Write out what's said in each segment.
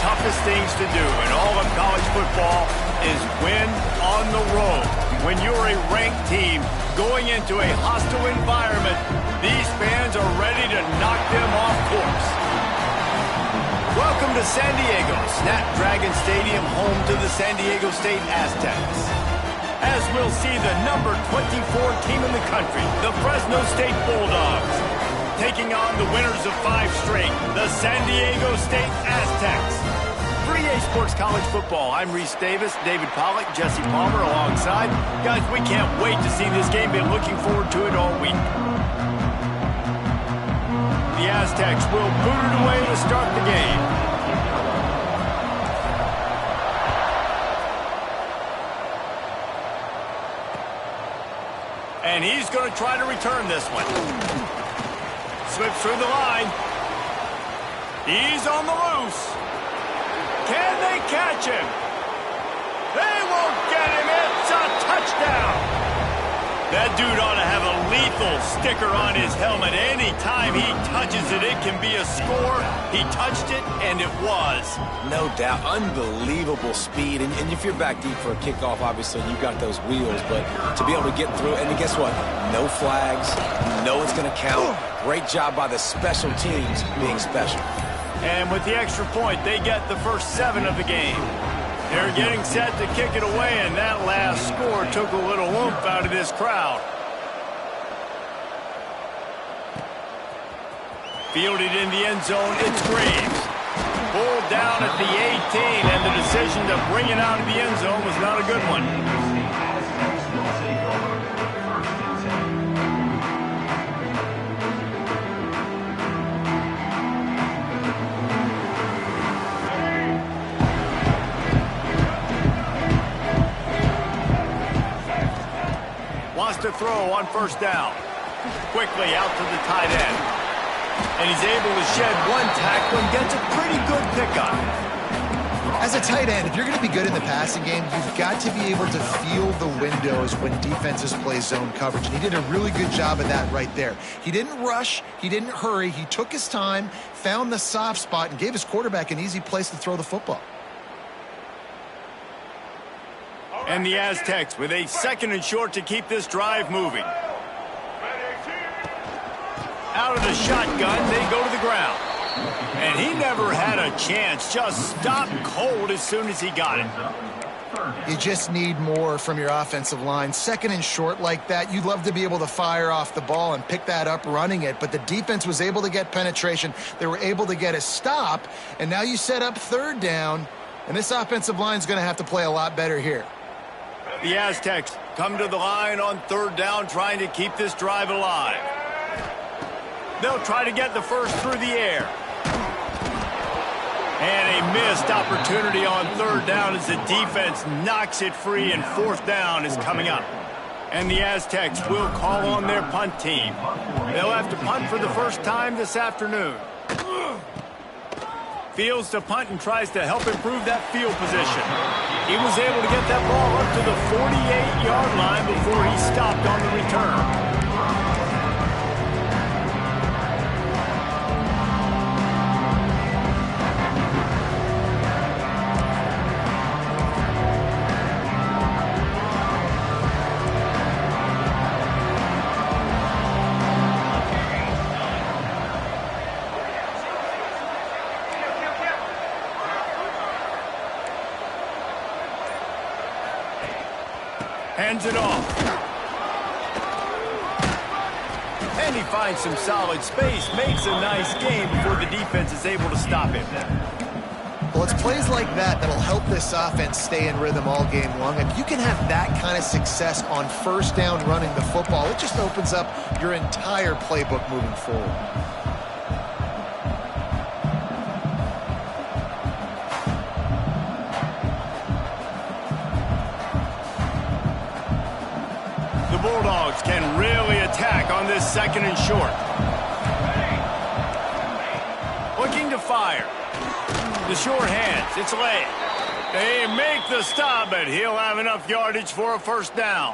toughest things to do in all of college football is win on the road. When you're a ranked team going into a hostile environment, these fans are ready to knock them off course. Welcome to San Diego, Snapdragon Stadium, home to the San Diego State Aztecs. As we'll see the number 24 team in the country, the Fresno State Bulldogs, taking on the winners of 5 straight, the San Diego State Aztecs. For EA Sports College Football, I'm Reese Davis, David Pollack, Jesse Palmer alongside. Guys, we can't wait to see this game. Been looking forward to it all week. The Aztecs will boot it away to start the game. And he's going to try to return this one. Slips through the line. He's on the loose. Can they catch him? They won't get him. It's a touchdown. That dude ought to have a lethal sticker on his helmet. Anytime he touches it, it can be a score. He touched it, and it was. No doubt. Unbelievable speed. And if you're back deep for a kickoff, obviously, you've got those wheels. But to be able to get through, and guess what? No flags. You know it's going to count. Great job by the special teams being special. And with the extra point, they get the first 7 of the game. They're getting set to kick it away, and that last score took a little oomph out of this crowd. Fielded in the end zone, it's Graves. Pulled down at the 18, and the decision to bring it out of the end zone was not a good one. To throw on first down. Quickly out to the tight end. And he's able to shed one tackle and gets a pretty good pickup. As a tight end, if you're going to be good in the passing game, you've got to be able to feel the windows when defenses play zone coverage. And he did a really good job of that right there. He didn't rush. He didn't hurry. He took his time, found the soft spot, and gave his quarterback an easy place to throw the football. And the Aztecs with a 2nd and short to keep this drive moving. Out of the shotgun, they go to the ground. And he never had a chance, just stopped cold as soon as he got it. You just need more from your offensive line. 2nd and short like that, you'd love to be able to fire off the ball and pick that up running it, but the defense was able to get penetration. They were able to get a stop, and now you set up 3rd down, and this offensive line is going to have to play a lot better here. The Aztecs come to the line on 3rd down, trying to keep this drive alive. They'll try to get the first through the air. And a missed opportunity on 3rd down as the defense knocks it free, and 4th down is coming up. And the Aztecs will call on their punt team. They'll have to punt for the first time this afternoon. Fields to punt and tries to help improve that field position. He was able to get that ball up to the 48-yard line before he stopped on the return. Hands it off. And he finds some solid space, makes a nice game before the defense is able to stop him. Well, it's plays like that that'll help this offense stay in rhythm all game long. If you can have that kind of success on 1st down running the football, it just opens up your entire playbook moving forward. Bulldogs can really attack on this 2nd and short. Looking to fire. The short hands, it's late. They make the stop, but he'll have enough yardage for a 1st down.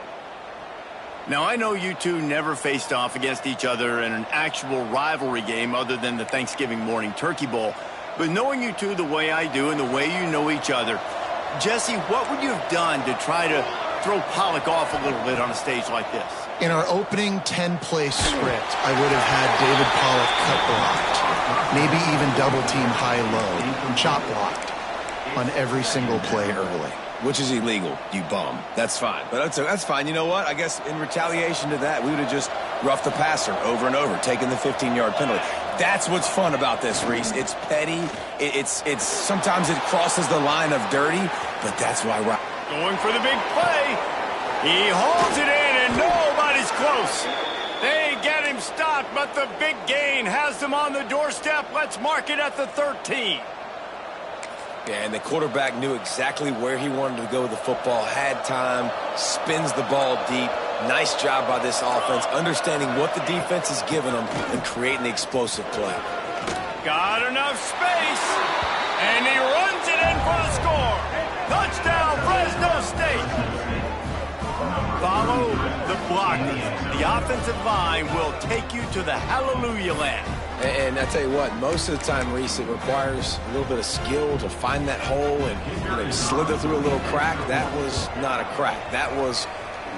Now, I know you two never faced off against each other in an actual rivalry game other than the Thanksgiving morning Turkey Bowl, But knowing you two the way I do and the way you know each other, Jesse, what would you have done to try to throw Pollock off a little bit on a stage like this? In our opening 10-play script, I would have had David Pollock cut blocked, maybe even double-team high-low, chop blocked on every single play early. Which is illegal, you bum. That's fine. But that's fine. You know what? I guess in retaliation to that, we would have just roughed the passer over and over, taking the 15-yard penalty. That's what's fun about this, Reese. It's petty. It's sometimes it crosses the line of dirty, but that's why we're going for the big play. He holds it in, and nobody's close. They get him stopped, but the big gain has them on the doorstep. Let's mark it at the 13. Yeah, and the quarterback knew exactly where he wanted to go with the football, had time, spins the ball deep. Nice job by this offense, understanding what the defense is giving them and creating the explosive play. Got enough space, and he runs it in for the score. Touchdown, Fresno State. Follow the blockers. The offensive line will take you to the hallelujah land. And I tell you what, most of the time, Reese, it requires a little bit of skill to find that hole and slither through a little crack. That was not a crack. That was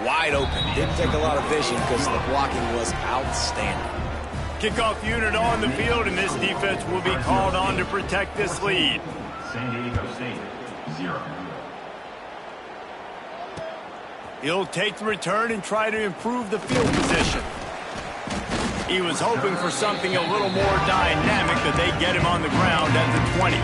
wide open. Didn't take a lot of vision because the blocking was outstanding. Kickoff unit on the field, and this defense will be called on to protect this lead. San Diego State, 0. He'll take the return and try to improve the field position. He was hoping for something a little more dynamic, but they get him on the ground at the 20.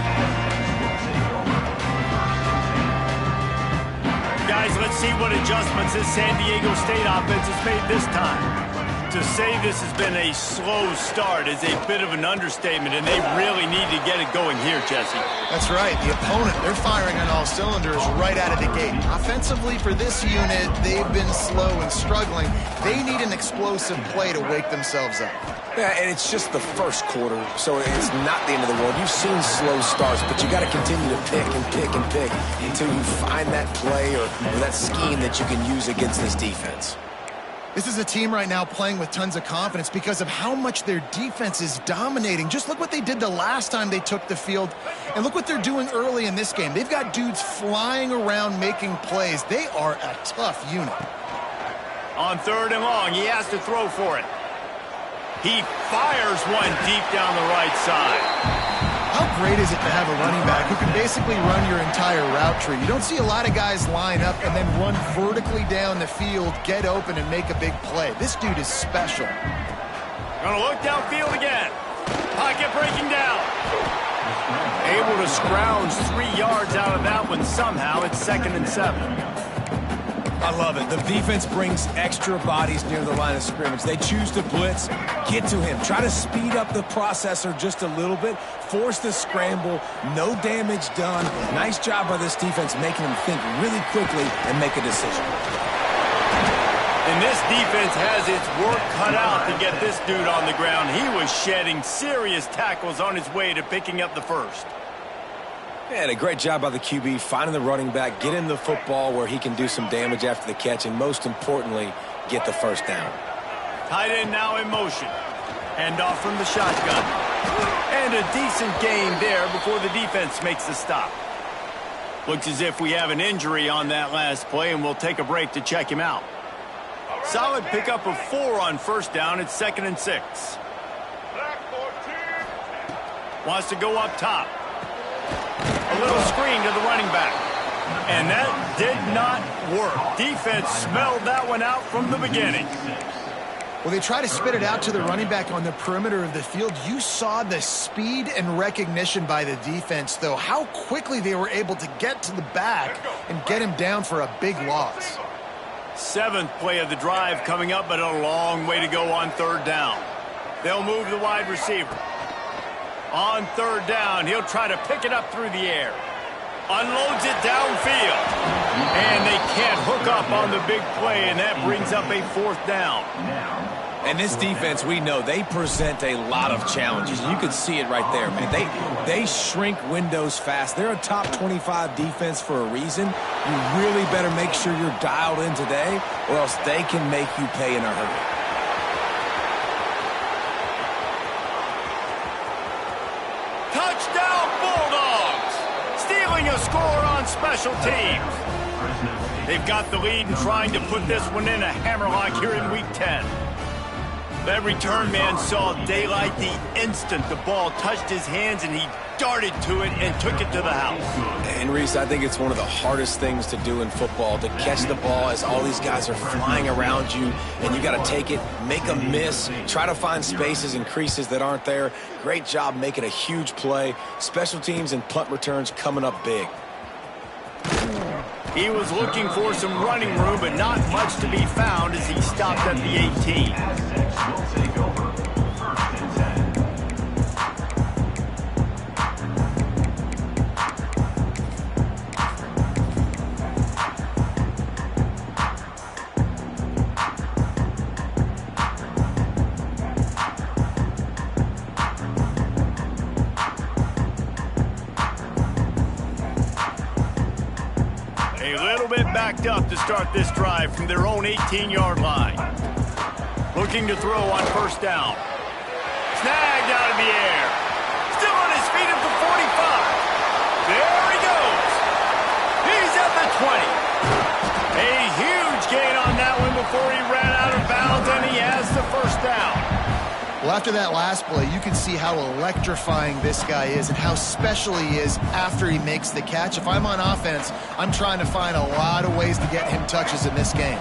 Guys, let's see what adjustments this San Diego State offense has made this time. To say this has been a slow start is a bit of an understatement, and they really need to get it going here, Jesse. That's right. The opponent, they're firing on all cylinders right out of the gate. Offensively, for this unit, they've been slow and struggling. They need an explosive play to wake themselves up. Yeah, and it's just the first quarter, so it's not the end of the world. You've seen slow starts, but you got to continue to pick and pick and pick until you find that play or that scheme that you can use against this defense. This is a team right now playing with tons of confidence because of how much their defense is dominating. Just look what they did the last time they took the field, and look what they're doing early in this game. They've got dudes flying around making plays. They are a tough unit. On 3rd and long, he has to throw for it. He fires one deep down the right side. How great is it to have a running back who can basically run your entire route tree? You don't see a lot of guys line up and then run vertically down the field, get open, and make a big play. This dude is special. Gonna look downfield again. Pocket breaking down. Able to scrounge 3 yards out of that one somehow. It's 2nd and 7. I love it. The defense brings extra bodies near the line of scrimmage. They choose to blitz, get to him, try to speed up the processor just a little bit, force the scramble, no damage done. Nice job by this defense making him think really quickly and make a decision. And this defense has its work cut out to get this dude on the ground. He was shedding serious tackles on his way to picking up the first. And a great job by the QB, finding the running back, getting the football where he can do some damage after the catch, and most importantly, get the first down. Tight end now in motion. Hand off from the shotgun. And a decent gain there before the defense makes the stop. Looks as if we have an injury on that last play, and we'll take a break to check him out. Solid pickup of 4 on 1st down. It's 2nd and 6. Wants to go up top. A little screen to the running back. And that did not work. Defense smelled that one out from the beginning. Well, they try to spit it out to the running back on the perimeter of the field. You saw the speed and recognition by the defense, though. How quickly they were able to get to the back and get him down for a big loss. 7th play of the drive coming up, but a long way to go on 3rd down. They'll move the wide receiver. On 3rd down, he'll try to pick it up through the air. Unloads it downfield. And they can't hook up on the big play, and that brings up a 4th down. And this defense, we know, they present a lot of challenges. You can see it right there, man. They shrink windows fast. They're a top 25 defense for a reason. You really better make sure you're dialed in today, or else they can make you pay in a hurry. Touchdown, score on special teams. They've got the lead and trying to put this one in a hammerlock here in Week 10. That return man saw daylight the instant the ball touched his hands, and he darted to it and took it to the house. And Reese, I think it's one of the hardest things to do in football, to catch the ball as all these guys are flying around you, and you got to take it, make a miss, try to find spaces and creases that aren't there. Great job making a huge play. Special teams and punt returns coming up big. He was looking for some running room, but not much to be found as he stopped at the 18. Will take over. First and 10. A little bit backed up to start this drive from their own 18-yard line. Looking to throw on first down. Snagged out of the air. Still on his feet at the 45. There he goes. He's at the 20. A huge gain on that one before he ran out of bounds, and he has the first down. Well, after that last play, you can see how electrifying this guy is and how special he is after he makes the catch. If I'm on offense, I'm trying to find a lot of ways to get him touches in this game.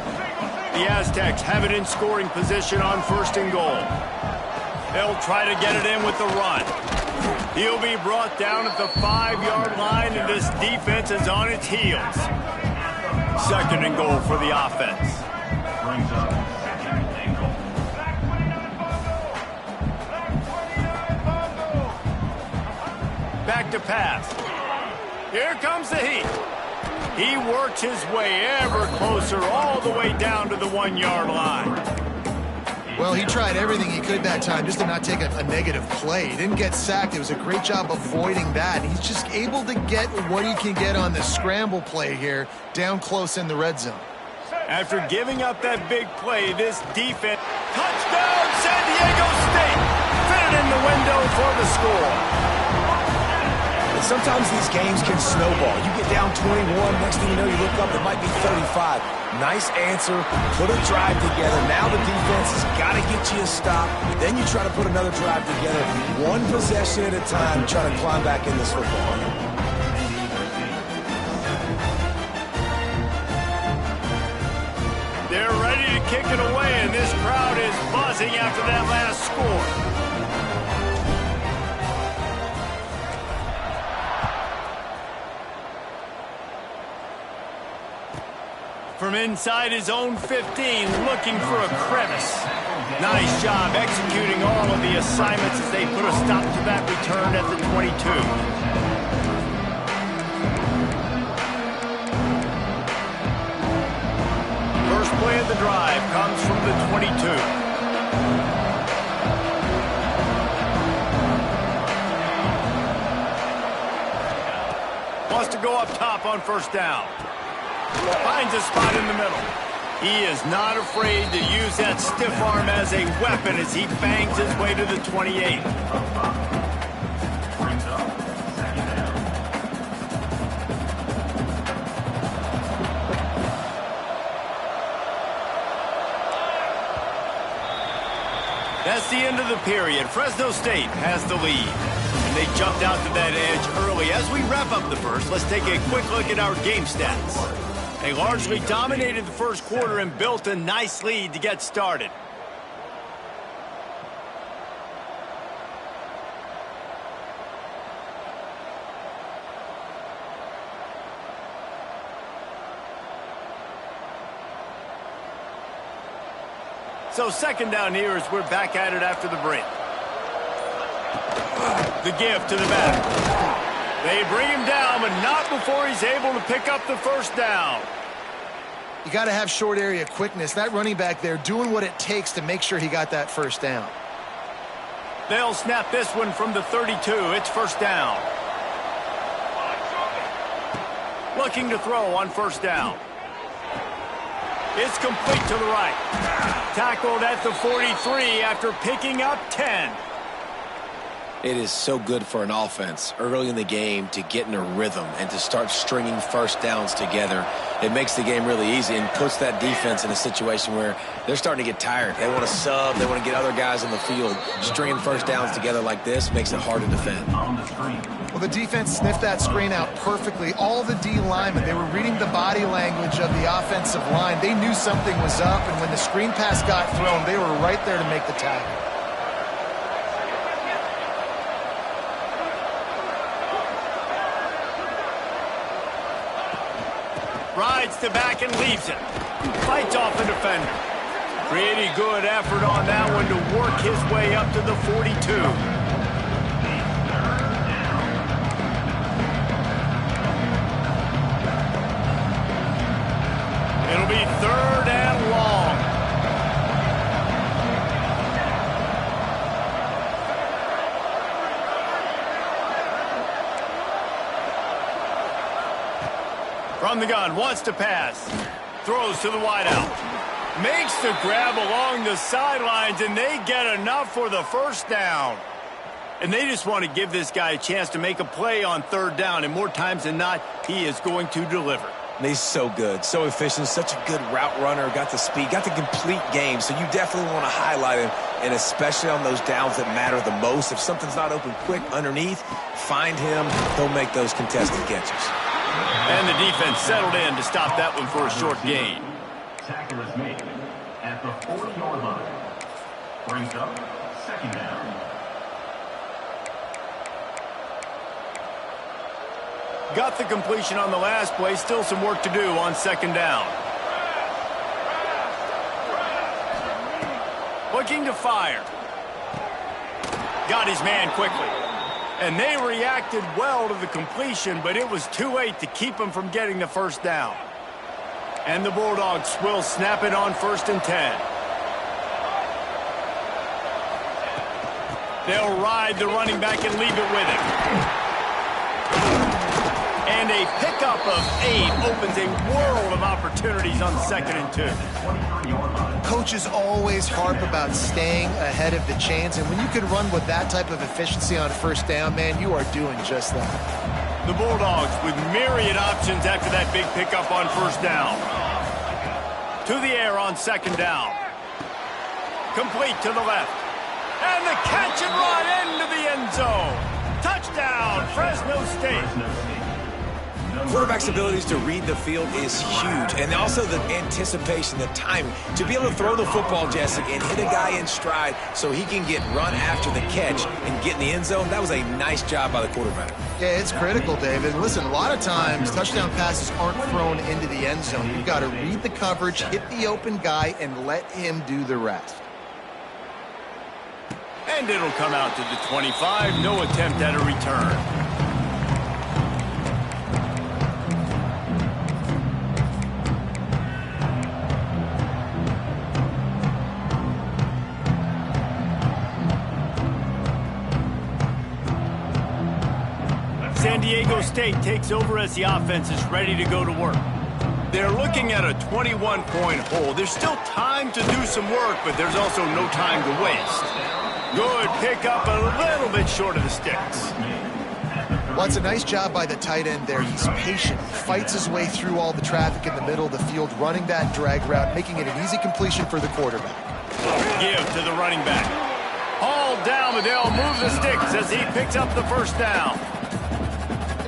The Aztecs have it in scoring position on first and goal. They'll try to get it in with the run. He'll be brought down at the 5-yard line, and this defense is on its heels. Second and goal for the offense. Brings up second and goal. Back to pass. Here comes the heat. He works his way ever closer all the way down to the 1-yard line. Well, he tried everything he could that time just to not take a negative play. He didn't get sacked. It was a great job avoiding that. He's just able to get what he can get on the scramble play here down close in the red zone. After giving up that big play, this defense... Touchdown, San Diego State! Fitted in the window for the score. Sometimes these games can snowball. You get down 21, next thing you know, you look up, it might be 35. Nice answer, put a drive together. Now the defense has got to get you a stop. Then you try to put another drive together. One possession at a time, trying to climb back in this football. They're ready to kick it away, and this crowd is buzzing after that last score. From inside his own 15, looking for a crevice. Nice job executing all of the assignments as they put a stop to that return at the 22. First play of the drive comes from the 22. Wants to go up top on first down. Finds a spot in the middle. He is not afraid to use that stiff arm as a weapon as he bangs his way to the 28. Brings up second down. That's the end of the period. Fresno State has the lead. And they jumped out to that edge early. As we wrap up the first, let's take a quick look at our game stats. They largely dominated the first quarter and built a nice lead to get started. So second down here as we're back at it after the break. The give to the back. They bring him down, but not before he's able to pick up the first down. You got to have short area quickness. That running back there doing what it takes to make sure he got that first down. They'll snap this one from the 32. It's first down. Looking to throw on first down. It's complete to the right. Tackled at the 43 after picking up 10. It is so good for an offense early in the game to get in a rhythm and to start stringing first downs together. It makes the game really easy and puts that defense in a situation where they're starting to get tired. They want to sub. They want to get other guys in the field. Stringing first downs together like this makes it hard to defend. Well, the defense sniffed that screen out perfectly. All the D linemen, they were reading the body language of the offensive line. They knew something was up, and when the screen pass got thrown, they were right there to make the tackle. Rides to back and leaves it. Fights off the defender. Pretty good effort on that one to work his way up to the 42. It'll be 3rd and long. From the gun, wants to pass. Throws to the wideout. Makes the grab along the sidelines, and they get enough for the first down. And they just want to give this guy a chance to make a play on 3rd down, and more times than not, he is going to deliver. He's so good, so efficient, such a good route runner, got the speed, got the complete game, so you definitely want to highlight him, and especially on those downs that matter the most. If something's not open quick underneath, find him, he'll make those contested catches. And the defense settled in to stop that one for a short gain. Tackle is made at the 40-yard line. Brings up 2nd down. Got the completion on the last play. Still some work to do on 2nd down. Looking to fire. Got his man quickly. And they reacted well to the completion, but it was too late to keep him from getting the first down. And the Bulldogs will snap it on 1st and 10. They'll ride the running back and leave it with him. And a pickup of 8 opens a world of opportunities on 2nd and 2. Coaches always harp about staying ahead of the chains, and when you can run with that type of efficiency on 1st down, man, you are doing just that. The Bulldogs with myriad options after that big pickup on 1st down. To the air on 2nd down. Complete to the left. And the catch and run into the end zone. Touchdown, Fresno State. Quarterback's abilities to read the field is huge, and also the anticipation, the timing. To be able to throw the football, Jesse, and hit a guy in stride so he can get run after the catch and get in the end zone, that was a nice job by the quarterback. Yeah, it's critical, David. Listen, a lot of times touchdown passes aren't thrown into the end zone. You've got to read the coverage, hit the open guy, and let him do the rest. And it'll come out to the 25. No attempt at a return. San Diego State takes over as the offense is ready to go to work. They're looking at a 21-point hole. There's still time to do some work, but there's also no time to waste. Good pickup, a little bit short of the sticks. Well, it's a nice job by the tight end there. He's patient, fights his way through all the traffic in the middle of the field, running that drag route, making it an easy completion for the quarterback. Give to the running back. Hauled down, but they'll move the sticks as he picks up the first down.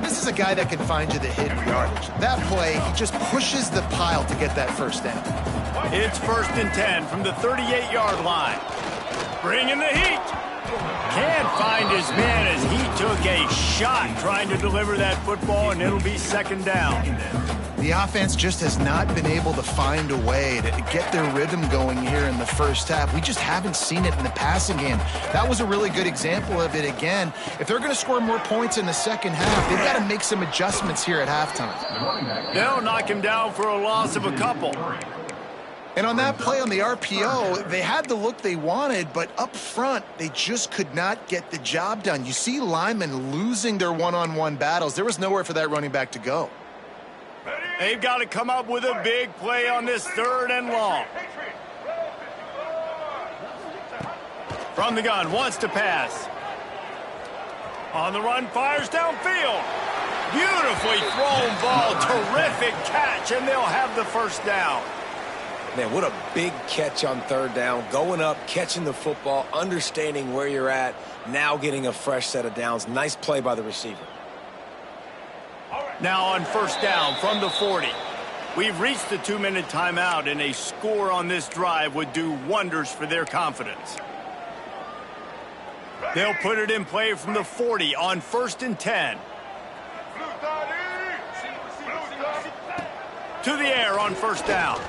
This is a guy that can find you the hidden yardage. That play, he just pushes the pile to get that first down. It's 1st and 10 from the 38-yard line. Bringing the heat. Can't find his man as he took a shot trying to deliver that football, and it'll be 2nd down. The offense just has not been able to find a way to get their rhythm going here in the first half. We just haven't seen it in the passing game. That was a really good example of it again. If they're going to score more points in the second half, they've got to make some adjustments here at halftime. They'll knock him down for a loss of a couple. And on that play on the RPO, they had the look they wanted, but up front, they just could not get the job done. You see linemen losing their one-on-one battles. There was nowhere for that running back to go. They've got to come up with a big play on this 3rd and long. From the gun, wants to pass. On the run, fires downfield. Beautifully thrown ball. Terrific catch, and they'll have the first down. Man, what a big catch on third down. Going up, catching the football, understanding where you're at, now getting a fresh set of downs. Nice play by the receiver. Now on first down from the 40. We've reached the 2-minute timeout, and a score on this drive would do wonders for their confidence. They'll put it in play from the 40 on 1st and 10. To the air on first down.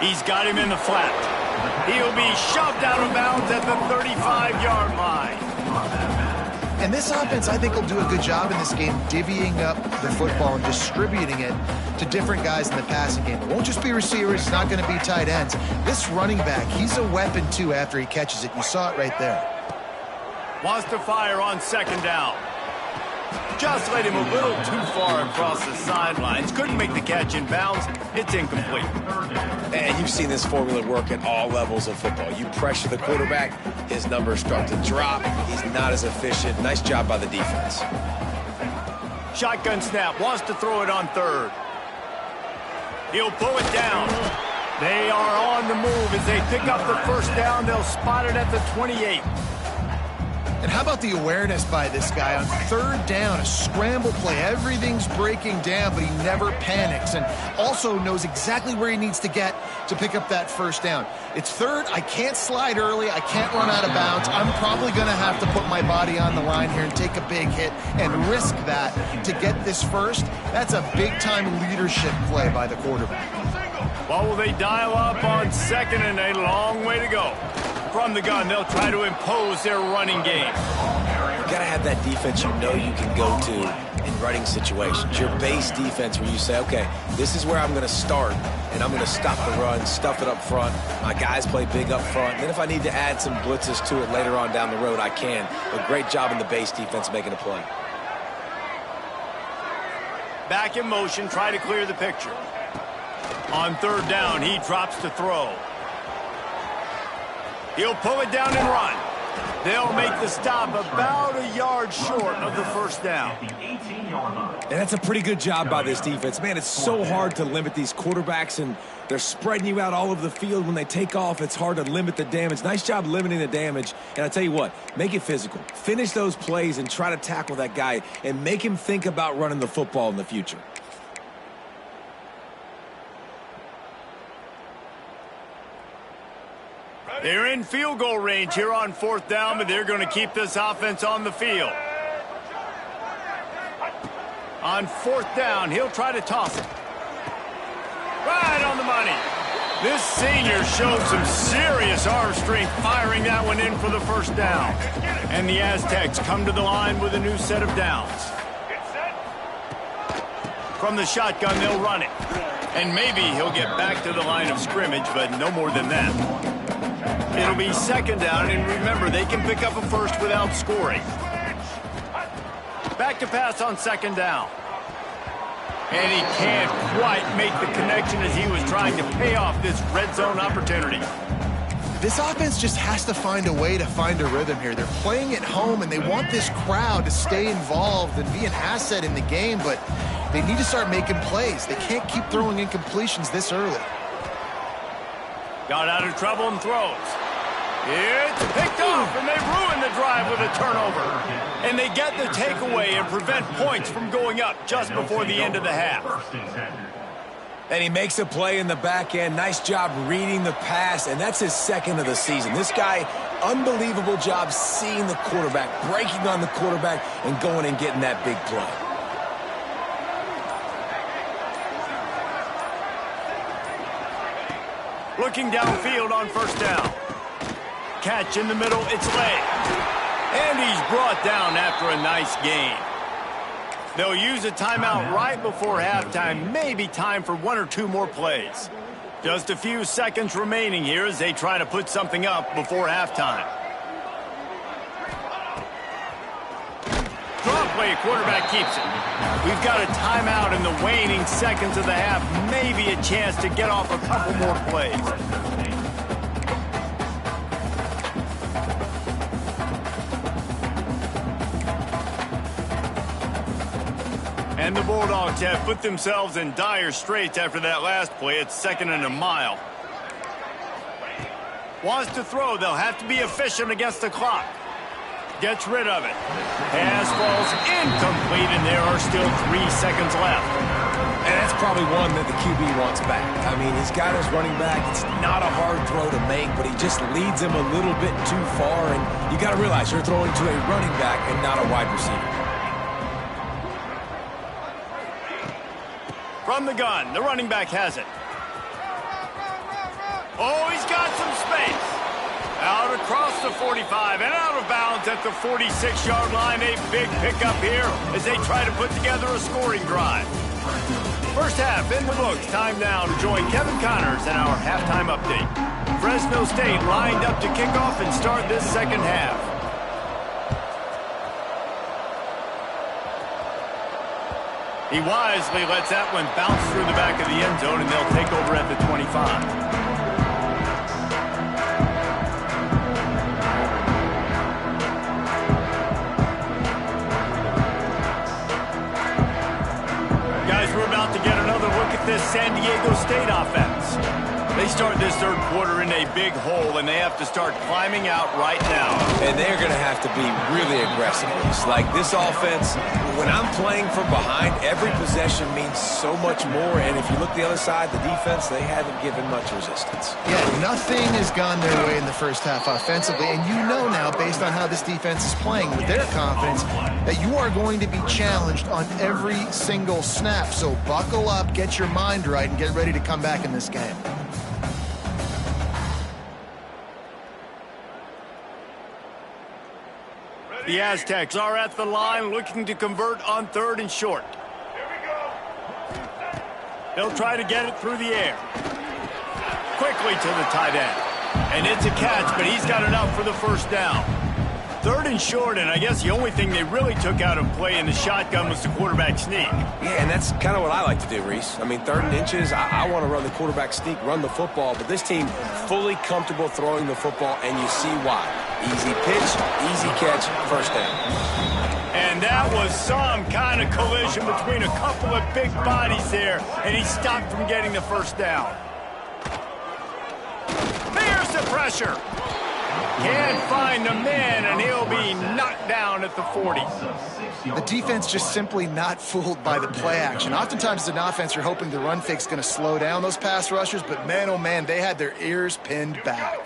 He's got him in the flat. He'll be shoved out of bounds at the 35-yard line. And this offense, I think, will do a good job in this game divvying up the football and distributing it to different guys in the passing game. It won't just be receivers. It's not going to be tight ends. This running back, he's a weapon, too, after he catches it. You saw it right there. Wants to fire on second down. Just laid him a little too far across the sidelines. Couldn't make the catch in bounds. It's incomplete. And you've seen this formula work at all levels of football. You pressure the quarterback, his numbers start to drop. He's not as efficient. Nice job by the defense. Shotgun snap. Wants to throw it on third. He'll pull it down. They are on the move as they pick up the first down. They'll spot it at the 28. And how about the awareness by this guy on third down, a scramble play. Everything's breaking down, but he never panics and also knows exactly where he needs to get to pick up that first down. It's third. I can't slide early. I can't run out of bounds. I'm probably going to have to put my body on the line here and take a big hit and risk that to get this first. That's a big-time leadership play by the quarterback. Well, will they dial up on second and a long way to go? From the gun, they'll try to impose their running game. You got to have that defense you know you can go to in running situations. Your base defense where you say, okay, this is where I'm going to start, and I'm going to stop the run, stuff it up front. My guys play big up front. Then if I need to add some blitzes to it later on down the road, I can. But great job in the base defense making a play. Back in motion, try to clear the picture. On third down, he drops to throw. He'll pull it down and run. They'll make the stop about a yard short of the first down. And that's a pretty good job by this defense. Man, it's so hard to limit these quarterbacks, and they're spreading you out all over the field. When they take off, it's hard to limit the damage. Nice job limiting the damage. And I tell you what, make it physical. Finish those plays and try to tackle that guy and make him think about running the football in the future. They're in field goal range here on fourth down, but they're going to keep this offense on the field. On fourth down, he'll try to toss it. Right on the money. This senior showed some serious arm strength firing that one in for the first down. And the Aztecs come to the line with a new set of downs. From the shotgun, they'll run it. And maybe he'll get back to the line of scrimmage, but no more than that. It'll be second down, and remember, they can pick up a first without scoring. Back to pass on second down. And he can't quite make the connection as he was trying to pay off this red zone opportunity. This offense just has to find a way to find a rhythm here. They're playing at home, and they want this crowd to stay involved and be an asset in the game, but they need to start making plays. They can't keep throwing incompletions this early. Got out of trouble and throws. It's picked off, and they ruin the drive with a turnover. And they get the takeaway and prevent points from going up just before the end of the half. And he makes a play in the back end. Nice job reading the pass, and that's his second of the season. This guy, unbelievable job seeing the quarterback, breaking on the quarterback, and going and getting that big play. Looking downfield on first down. Catch in the middle, it's late. And he's brought down after a nice gain. They'll use a timeout right before halftime. Maybe time for one or two more plays. Just a few seconds remaining here as they try to put something up before halftime. Draw play, quarterback keeps it. We've got a timeout in the waning seconds of the half. Maybe a chance to get off a couple more plays. And the Bulldogs have put themselves in dire straits after that last play. It's 2nd and a mile. Wants to throw. They'll have to be efficient against the clock. Gets rid of it. Pass falls incomplete, and there are still 3 seconds left. And that's probably one that the QB wants back. I mean, he's got his running back. It's not a hard throw to make, but he just leads him a little bit too far. And you got to realize you're throwing to a running back and not a wide receiver. From the gun, the running back has it. Oh, he's got some space. Out across the 45 and out of bounds at the 46-yard line. A big pickup here as they try to put together a scoring drive. First half in the books. Time now to join Kevin Connors in our halftime update. Fresno State lined up to kick off and start this second half. He wisely lets that one bounce through the back of the end zone, and they'll take over at the 25. We're about to get another look at this San Diego State offense. They start this third quarter in a big hole, and they have to start climbing out right now. And they're going to have to be really aggressive. It's like this offense, when I'm playing from behind, every possession means so much more. And if you look the other side, the defense, they haven't given much resistance. Yeah, nothing has gone their way in the first half offensively. And you know now, based on how this defense is playing with their confidence, that you are going to be challenged on every single snap. So buckle up, get your mind right, and get ready to come back in this game. The Aztecs are at the line looking to convert on 3rd and short. They'll try to get it through the air. Quickly to the tight end. And it's a catch, but he's got enough for the first down. 3rd and short, and I guess the only thing they really took out of play in the shotgun was the quarterback sneak. Yeah, and that's kind of what I like to do, Reese. I mean, 3rd and inches, I want to run the quarterback sneak, run the football, but this team fully comfortable throwing the football, and you see why. Easy pitch, easy catch, first down. And that was some kind of collision between a couple of big bodies there, and he stopped from getting the first down. There's the pressure. Can't find the man, and he'll be knocked down at the 40. The defense just simply not fooled by the play action. Oftentimes as an offense, you're hoping the run fake's going to slow down those pass rushers, but man, oh man, they had their ears pinned back.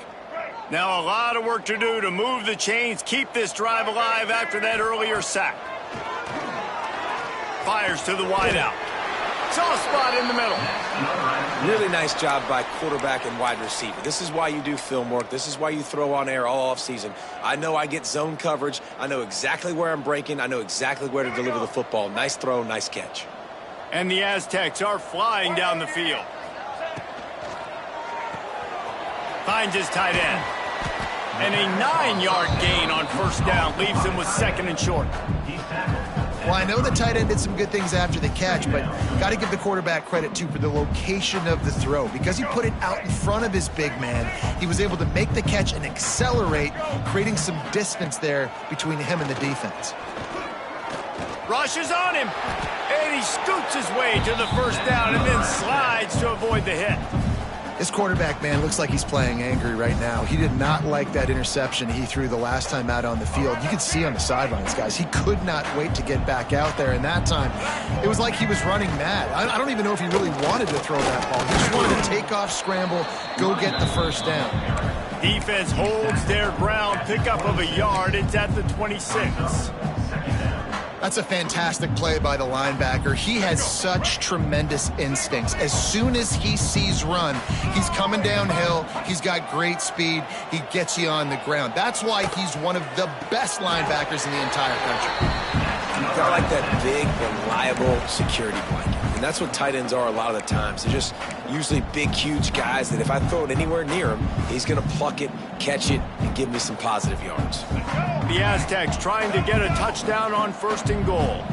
Now a lot of work to do to move the chains, keep this drive alive after that earlier sack. Fires to the wideout. Soft spot in the middle. Really nice job by quarterback and wide receiver. This is why you do film work. This is why you throw on air all offseason. I know I get zone coverage. I know exactly where I'm breaking. I know exactly where to deliver the football. Nice throw, nice catch. And the Aztecs are flying down the field. Finds his tight end. And a 9-yard gain on first down leaves him with 2nd and short. Well, I know the tight end did some good things after the catch, but got to give the quarterback credit, too, for the location of the throw. Because he put it out in front of his big man, he was able to make the catch and accelerate, creating some distance there between him and the defense. Rushes on him, and he scoots his way to the first down and then slides to avoid the hit. This quarterback, man, looks like he's playing angry right now. He did not like that interception he threw the last time out on the field. You could see on the sidelines, guys, he could not wait to get back out there. And that time, it was like he was running mad. I don't even know if he really wanted to throw that ball. He just wanted to take off, scramble, go get the first down. Defense holds their ground, pickup of a yard. It's at the 26. That's a fantastic play by the linebacker. He has such tremendous instincts. As soon as he sees run, he's coming downhill. He's got great speed. He gets you on the ground. That's why he's one of the best linebackers in the entire country. I like that big, reliable security blanket. And that's what tight ends are a lot of the times. They're just usually big, huge guys that if I throw it anywhere near him, he's going to pluck it, catch it, and give me some positive yards. The Aztecs trying to get a touchdown on 1st and goal.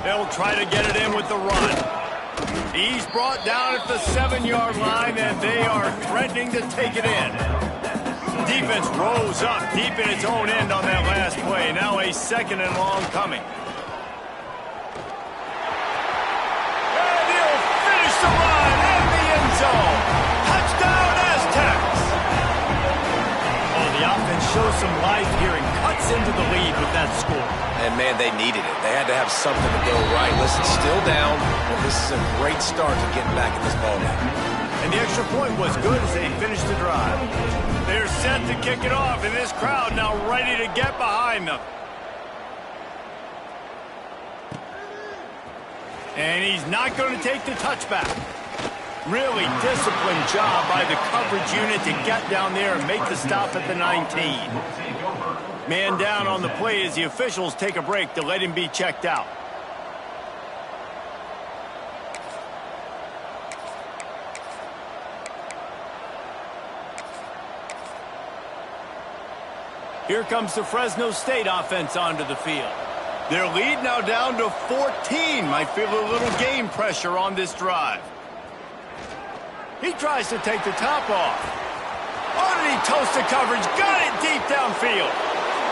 They'll try to get it in with the run. He's brought down at the 7-yard line, and they are threatening to take it in. Defense rose up deep in its own end on that last play. Now a 2nd and long coming. shows some life here and cuts into the lead with that score. And, man, they needed it. They had to have something to go right. Listen, still down, but this is a great start to getting back in this ballgame. And the extra point was good as they finished the drive. They're set to kick it off, and this crowd now ready to get behind them. And he's not going to take the touchback. Really disciplined job by the coverage unit to get down there and make the stop at the 19. Man down on the play as the officials take a break to let him be checked out. Here comes the Fresno State offense onto the field. Their lead now down to 14. Might feel a little game pressure on this drive. He tries to take the top off. Oh, did he toast the coverage? Got it deep downfield.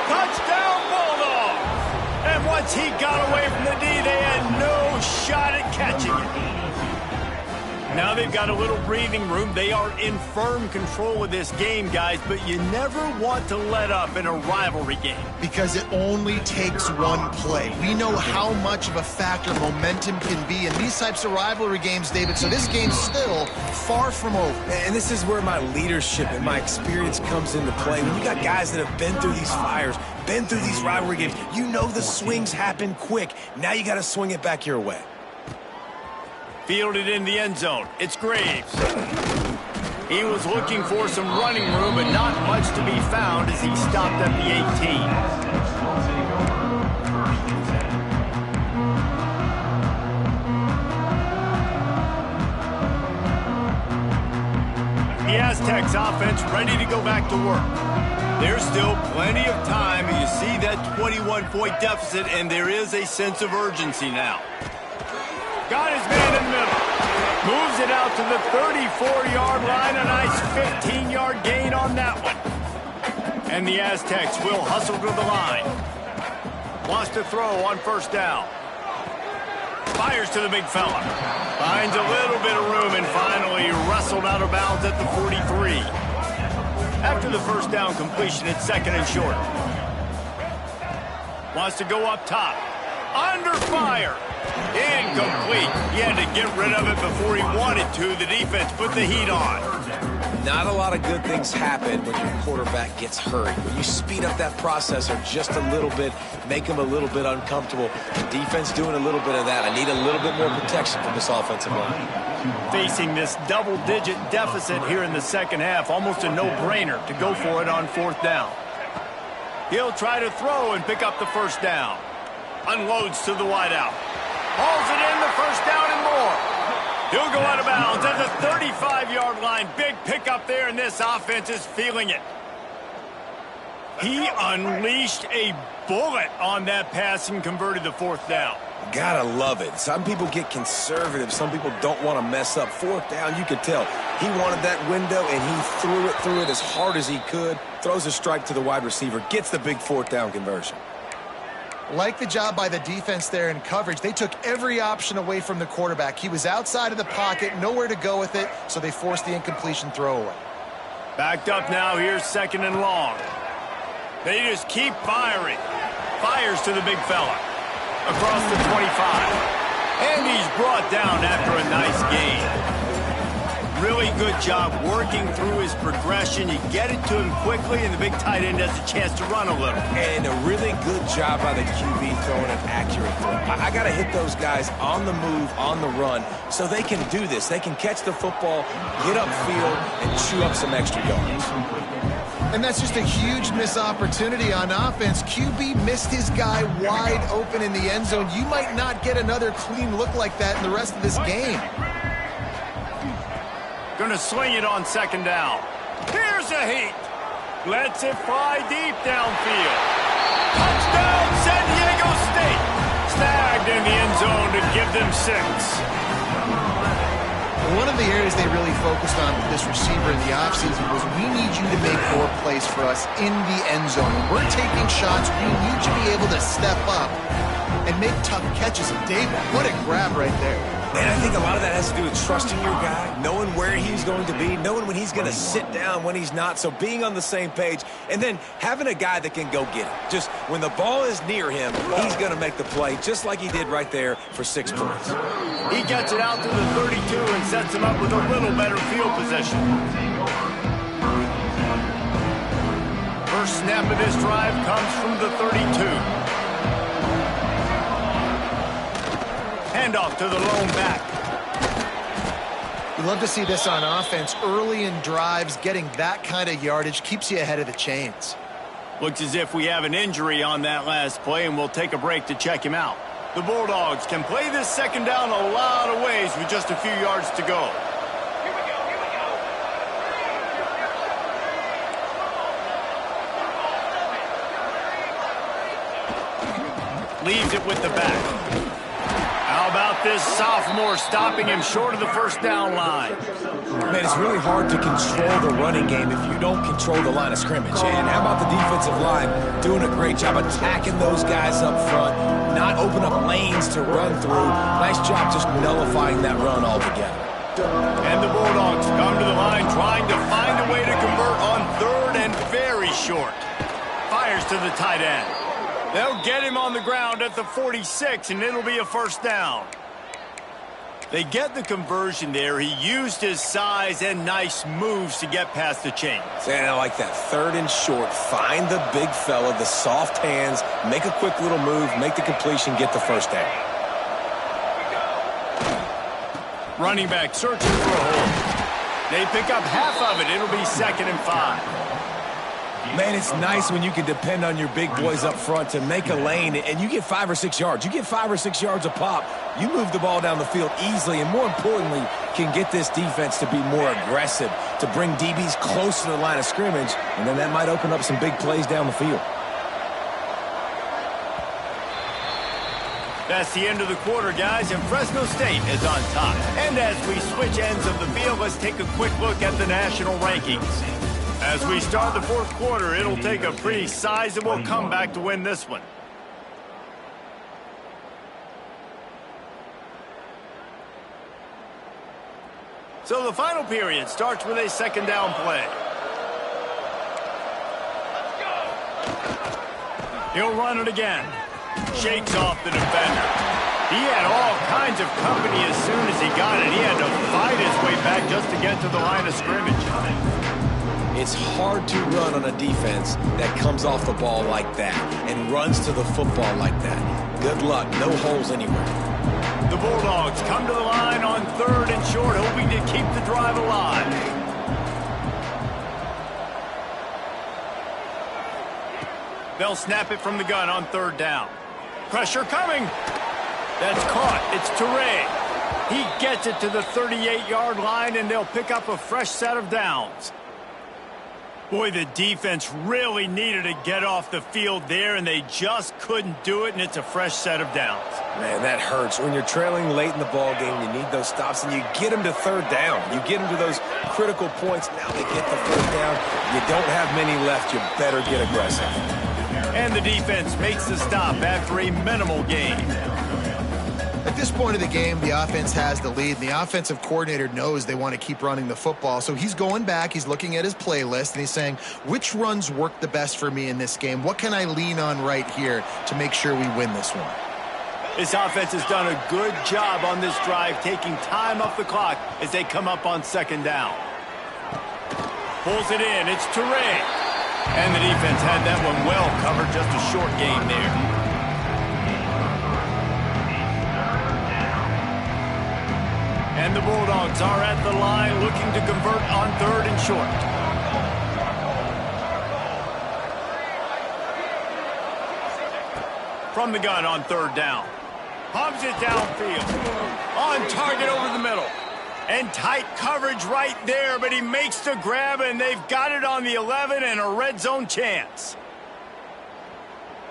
Touchdown, Bulldogs! And once he got away from the D, they had no shot at catching it. Now they've got a little breathing room. They are in firm control of this game, guys, but you never want to let up in a rivalry game. Because it only takes one play. We know how much of a factor momentum can be in these types of rivalry games, David, so this game's still far from over. And this is where my leadership and my experience comes into play. When you got guys that have been through these fires, been through these rivalry games, you know the swings happen quick. Now you got to swing it back your way. Fielded in the end zone. It's Graves. He was looking for some running room, but not much to be found as he stopped at the 18. The Aztecs offense ready to go back to work. There's still plenty of time. You see that 21-point deficit, and there is a sense of urgency now. Got his man in the middle. Moves it out to the 34-yard line. A nice 15-yard gain on that one. And the Aztecs will hustle to the line. Wants to throw on first down. Fires to the big fella. Finds a little bit of room and finally wrestled out of bounds at the 43. After the first down completion, it's second and short. Wants to go up top. Under fire. Incomplete. He had to get rid of it before he wanted to. The defense put the heat on. Not a lot of good things happen when your quarterback gets hurt. When you speed up that processor just a little bit, make him a little bit uncomfortable. The defense doing a little bit of that. I need a little bit more protection from this offensive line. Facing this double-digit deficit here in the second half, almost a no-brainer to go for it on fourth down. He'll try to throw and pick up the first down. Unloads to the wideout. Hauls it in, the first down and more. He'll go out of bounds at the 35-yard line. Big pickup there, and this offense is feeling it. He unleashed a bullet on that pass and converted the fourth down. Gotta love it. Some people get conservative. Some people don't want to mess up. Fourth down, you could tell. He wanted that window, and he threw it as hard as he could. Throws a strike to the wide receiver. Gets the big fourth down conversion. Like the job by the defense there in coverage. They took every option away from the quarterback. He was outside of the pocket, nowhere to go with it, so they forced the incompletion throwaway. Backed up now, here's second and long. They just keep firing. Fires to the big fella. Across the 25. And he's brought down after a nice gain. Really good job working through his progression. You get it to him quickly, and the big tight end has a chance to run a little. And a really good job by the QB throwing an accurate throw. I got to hit those guys on the move, on the run, so they can do this. They can catch the football, get upfield, and chew up some extra yards. And that's just a huge missed opportunity on offense. QB missed his guy wide open in the end zone. You might not get another clean look like that in the rest of this game. Going to swing it on second down. Here's a heat. Lets it fly deep downfield. Touchdown, San Diego State. Snagged in the end zone to give them 6. One of the areas they really focused on with this receiver in the offseason was we need you to make more plays for us in the end zone. When we're taking shots, we need you to be able to step up and make tough catches. And David, what a grab right there. And I think a lot of that has to do with trusting your guy, knowing where he's going to be, knowing when he's going to sit down, when he's not, so being on the same page, and then having a guy that can go get it. Just when the ball is near him, he's going to make the play, just like he did right there for 6 points. He gets it out to the 32 and sets him up with a little better field position. First snap of this drive comes from the 32. Handoff to the lone back. You love to see this on offense. Early in drives, getting that kind of yardage keeps you ahead of the chains. Looks as if we have an injury on that last play, and we'll take a break to check him out. The Bulldogs can play this second down a lot of ways with just a few yards to go. Leaves it with the back. How about this sophomore stopping him short of the first down line? Man, it's really hard to control the running game if you don't control the line of scrimmage. And how about the defensive line doing a great job attacking those guys up front, not open up lanes to run through. Nice job just nullifying that run altogether. And the Bulldogs come to the line trying to find a way to convert on third and very short. Fires to the tight end. They'll get him on the ground at the 46, and it'll be a first down. They get the conversion there. He used his size and nice moves to get past the chains. And I like that. 3rd and short. Find the big fella, the soft hands, make a quick little move, make the completion, get the first down. Running back searching for a hole. They pick up half of it. It'll be 2nd and 5. Man, it's nice when you can depend on your big boys up front to make a lane, and you get 5 or 6 yards. You get 5 or 6 yards a pop. You move the ball down the field easily, and more importantly, can get this defense to be more aggressive, to bring DBs close to the line of scrimmage, and then that might open up some big plays down the field. That's the end of the quarter, guys, and Fresno State is on top. And as we switch ends of the field, let's take a quick look at the national rankings. As we start the 4th quarter, it'll take a pretty sizable comeback to win this one. So the final period starts with a second down play. He'll run it again. Shakes off the defender. He had all kinds of company as soon as he got it. He had to fight his way back just to get to the line of scrimmage. It's hard to run on a defense that comes off the ball like that and runs to the football like that. Good luck. No holes anywhere. The Bulldogs come to the line on 3rd and short, hoping to keep the drive alive. They'll snap it from the gun on 3rd down. Pressure coming. That's caught. It's Toure. He gets it to the 38-yard line, and they'll pick up a fresh set of downs. Boy, the defense really needed to get off the field there, and they just couldn't do it, and it's a fresh set of downs. Man, that hurts. When you're trailing late in the ball game, you need those stops, and you get them to 3rd down. You get them to those critical points. Now they get the 4th down. You don't have many left. You better get aggressive. And the defense makes the stop after a minimal gain. At this point of the game, the offense has the lead, and the offensive coordinator knows they want to keep running the football. So he's going back, he's looking at his playlist, and he's saying, which runs work the best for me in this game? What can I lean on right here to make sure we win this one? This offense has done a good job on this drive, taking time off the clock as they come up on 2nd down. Pulls it in, it's Toure. And the defense had that one well covered, just a short gain there. And the Bulldogs are at the line looking to convert on 3rd and short. From the gun on 3rd down. Pumps it downfield. On target over the middle. And tight coverage right there, but he makes the grab, and they've got it on the 11 and a red zone chance.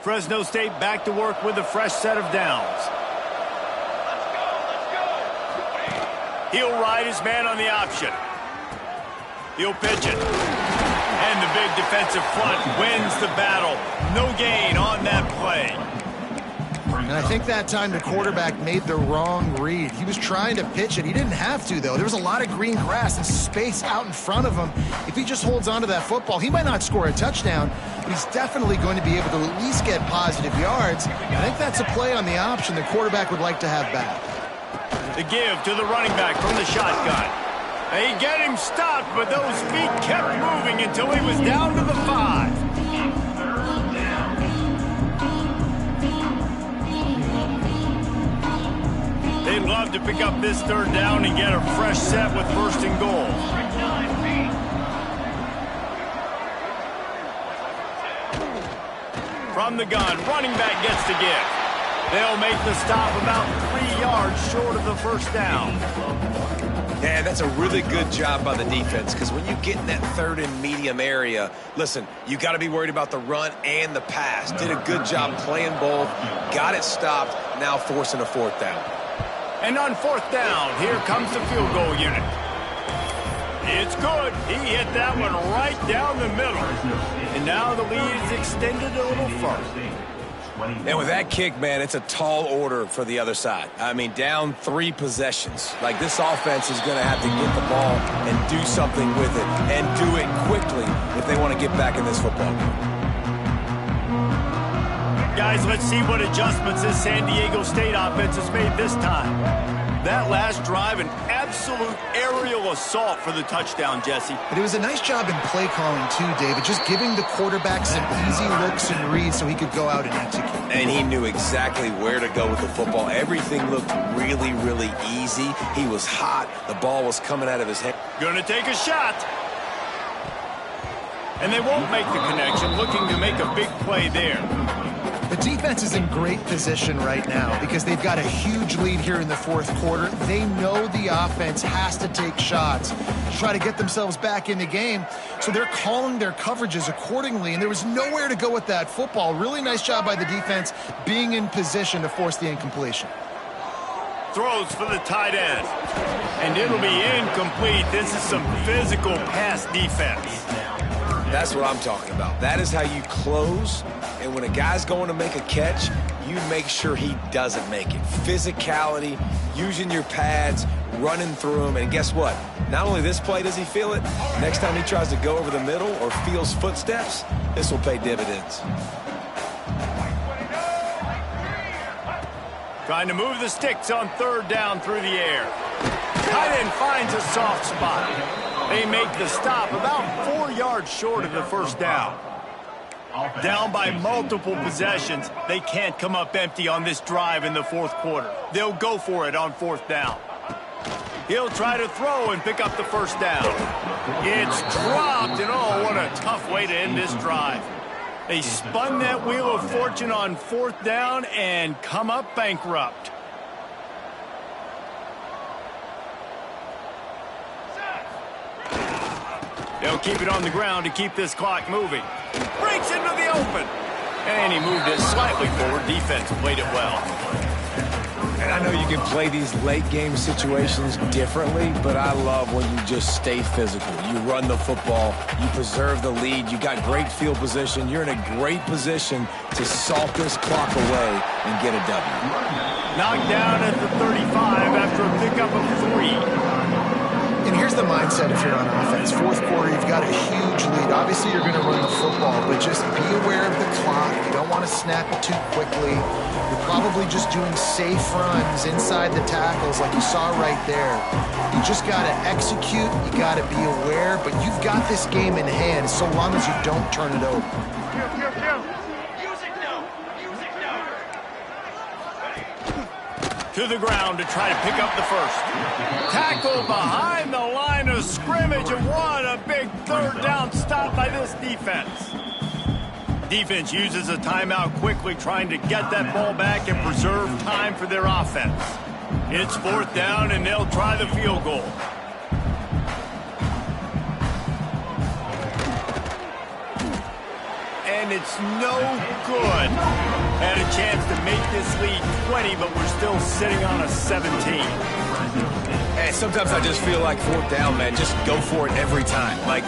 Fresno State back to work with a fresh set of downs. He'll ride his man on the option. He'll pitch it. And the big defensive front wins the battle. No gain on that play. And I think that time the quarterback made the wrong read. He was trying to pitch it. He didn't have to, though. There was a lot of green grass and space out in front of him. If he just holds on to that football, he might not score a touchdown, but he's definitely going to be able to at least get positive yards. I think that's a play on the option the quarterback would like to have back. The give to the running back from the shotgun. They get him stopped, but those feet kept moving until he was down to the 5. They'd love to pick up this third down and get a fresh set with first and goal. From the gun, running back gets the give. They'll make the stop about 3 yards short of the first down. Yeah, that's a really good job by the defense, because when you get in that third and medium area, listen, you got to be worried about the run and the pass. Did a good job playing both, got it stopped, now forcing a fourth down. And on fourth down, here comes the field goal unit. It's good. He hit that one right down the middle. And now the lead is extended a little further. And with that kick, man, it's a tall order for the other side. I mean, down 3 possessions. Like, this offense is going to have to get the ball and do something with it, and do it quickly if they want to get back in this football game. Guys, let's see what adjustments this San Diego State offense has made this time. That last drive, an absolute aerial assault for the touchdown, Jesse. But it was a nice job in play calling, too, David, just giving the quarterback some easy looks and reads so he could go out and execute. And he knew exactly where to go with the football. Everything looked really, really easy. He was hot. The ball was coming out of his hand. Gonna take a shot. And they won't make the connection, looking to make a big play there. The defense is in great position right now because they've got a huge lead here in the fourth quarter. They know the offense has to take shots to try to get themselves back in the game, so they're calling their coverages accordingly, and there was nowhere to go with that football. Really nice job by the defense being in position to force the incompletion. Throws for the tight end. And it'll be incomplete. This is some physical pass defense. That's what I'm talking about. That is how you close. And when a guy's going to make a catch, you make sure he doesn't make it. Physicality, using your pads, running through him. And guess what? Not only this play does he feel it, next time he tries to go over the middle or feels footsteps, this will pay dividends. Trying to move the sticks on third down through the air. Tight end finds a soft spot. They make the stop about 4 yards short of the first down. Down by multiple possessions, they can't come up empty on this drive in the fourth quarter. They'll go for it on fourth down. He'll try to throw and pick up the first down. It's dropped, and oh, what a tough way to end this drive. They spun that wheel of fortune on fourth down and come up bankrupt. They'll keep it on the ground to keep this clock moving. Breaks into the open. And he moved it slightly forward. Defense played it well. And I know you can play these late game situations differently, but I love when you just stay physical. You run the football, you preserve the lead, you got great field position, you're in a great position to salt this clock away and get a W. Knocked down at the 35 after a pickup of 3. And here's the mindset if you're on offense. Fourth quarter, you've got a huge lead. Obviously, you're going to run the football, but just be aware of the clock. You don't want to snap it too quickly. You're probably just doing safe runs inside the tackles like you saw right there. You just got to execute. You got to be aware, but you've got this game in hand so long as you don't turn it over. To the ground to try to pick up the first. Tackle behind the line of scrimmage, and what a big third down stop by this defense. Defense uses a timeout quickly, trying to get that ball back and preserve time for their offense. It's fourth down, and they'll try the field goal. And it's no good. Had a chance to make this lead 20, but we're still sitting on a 17. Hey, sometimes I just feel like fourth down, man, just go for it every time. Like,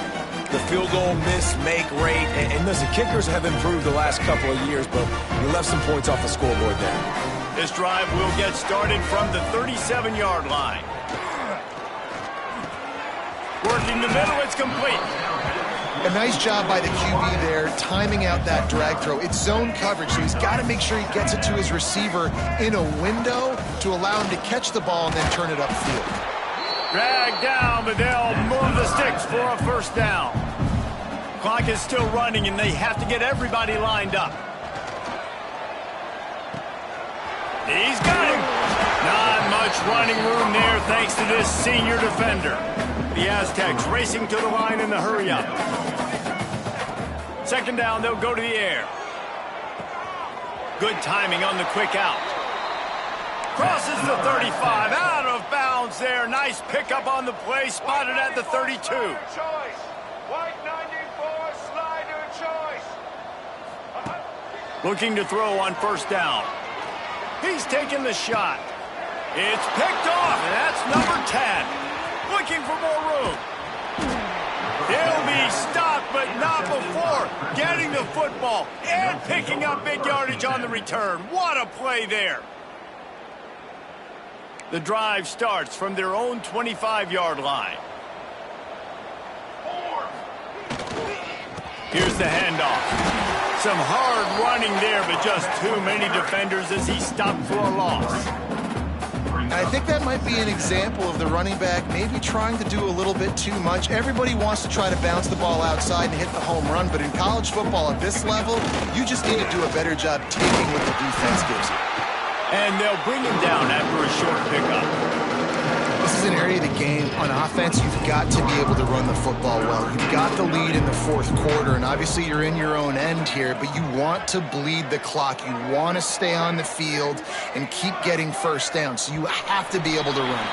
the field goal miss-make rate. And listen, kickers have improved the last couple of years, but he left some points off the scoreboard there. This drive will get started from the 37-yard line. Working the middle, it's complete. A nice job by the QB there, timing out that drag throw. It's zone coverage, so he's got to make sure he gets it to his receiver in a window to allow him to catch the ball and then turn it upfield. Drag down, but they'll move the sticks for a first down. Clock is still running, and they have to get everybody lined up. He's got him. Not much running room there thanks to this senior defender. The Aztecs racing to the line in the hurry-up. Second down, they'll go to the air. Good timing on the quick out. Crosses the 35, out of bounds there. Nice pickup on the play, spotted at the 32. White 94, slide your choice. Looking to throw on first down. He's taking the shot. It's picked off, and that's number 10. Looking for more room. He'll be stopped, but not before getting the football and picking up big yardage on the return. What a play there. The drive starts from their own 25-yard line. Here's the handoff. Some hard running there, but just too many defenders as he stopped for a loss. I think that might be an example of the running back maybe trying to do a little bit too much. Everybody wants to try to bounce the ball outside and hit the home run, but in college football at this level, you just need to do a better job taking what the defense gives you. And they'll bring him down after a short pickup. This is an area of the game. On offense, you've got to be able to run the football well. You've got the lead in the fourth quarter, and obviously you're in your own end here, but you want to bleed the clock. You want to stay on the field and keep getting first down, so you have to be able to run.